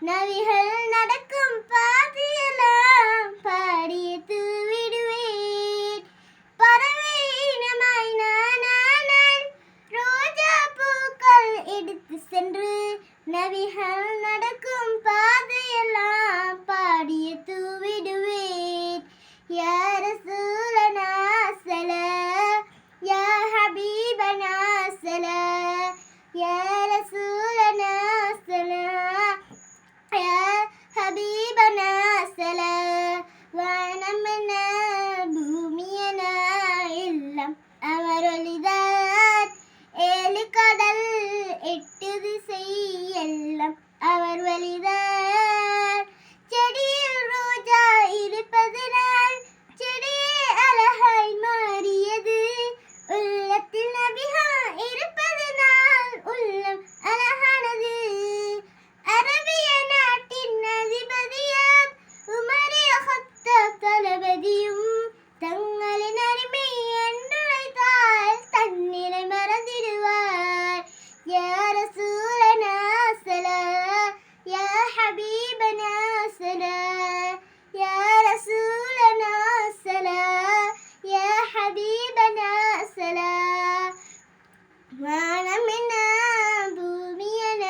நவிகள் நடக்கும் பாதையெல்லாம் பாடிய தூவிடுவேன். பறவை இனமாய் நான் ரோஜா பூக்கள் எடுத்து சென்று நவிகள் நடக்கும் பாதையெல்லாம் பாடிய தூவிடுவேன். யா ரசூலனா ஸலாம், யா ஹபீபனா ஸலாம், யா ரசூலனா ஸலாம், யா ஹபீபனா ஸலாம். வானம் என பூமி என எல்லாம் அவர் ஒளிதான். 7 கடல் 8 திசை எல்லாம் அவர் வழிதான். செடியில் ரோஜா இருப்பதனால் செடியே அழகாய் மாறியது. உள்ளத்தில் நபிகள் இருப்பதனால் உள்ளம் அழகானது. அரபிய நாட்டின் அதிபதியும் உமரே ஹத்தாப் தளபதியும் தங்களின் அடிமை என்று வைத்தால் தன்னிலை மறந்திடுவார். யா ரசூலனா ஸலாம், யா ஹபீபனா ஸலாம், யா ரசூலனா ஸலாம், யா ஹபீபனா ஸலாம். வானம் என பூமி என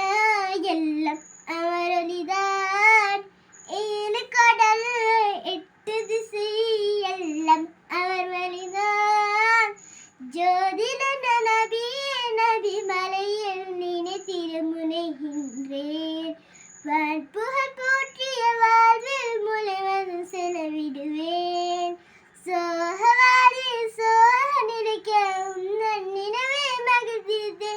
எல்லாம் அவர் ஒளிதான். 7 கடல் 8 திசை எல்லாம் அவர் வழிதான். ஜோதிட நபியே நபி மலையில் நினைத்திட முனைகின்றேன். வான்புகழ் போற்றிய வாழ்வில் முளைவது செலவிடுவேன். சோகவாதில் சோக நினைக்க உந்தன் நினைவே மகிழ்ந்தது.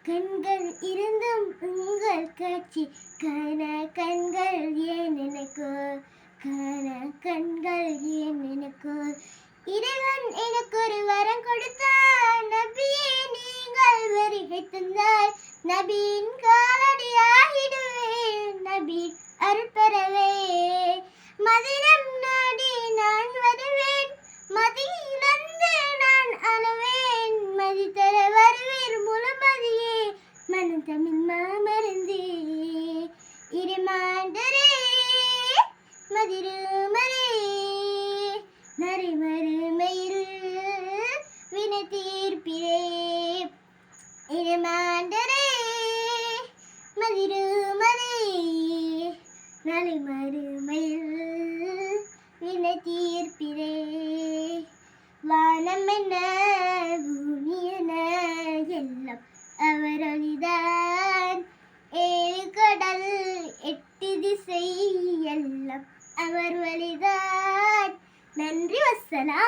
கண்கள் இருந்தும் உங்கள் காட்சி காண கண்கள் ஏன் எனக்கோ, காண கண்கள் ஏன் எனக்கோ. இறைவன் எனக்கு ஒரு வரம் கொடுத்தார். நபியே நீங்கள் வருகை தந்தால் நபியின் காலடியாகிடுவேன். நபி அருள் பெறவே மதினம் நாடி நான் வருவேன். மதியிலிருந்து நான் அணுவேன். மதி தர வருவீர் முழுமதியே மனம் தமிழ் மாமருந்தே. இருமாண்டரே மதிருமரே நரை மறுமையில் வினை தீர்ப்பிரே. இருமாண்டரே மதிருமரே நரை மறுமையில் வினை தீர்ப்பிரே. வானம் என்ன பூமி என எல்லாம் அவர் ஒளிதான். 7 கடல் 8 திசை எல்லாம் அவர் வழிதான். நன்றி, வஸ்ஸலாம்.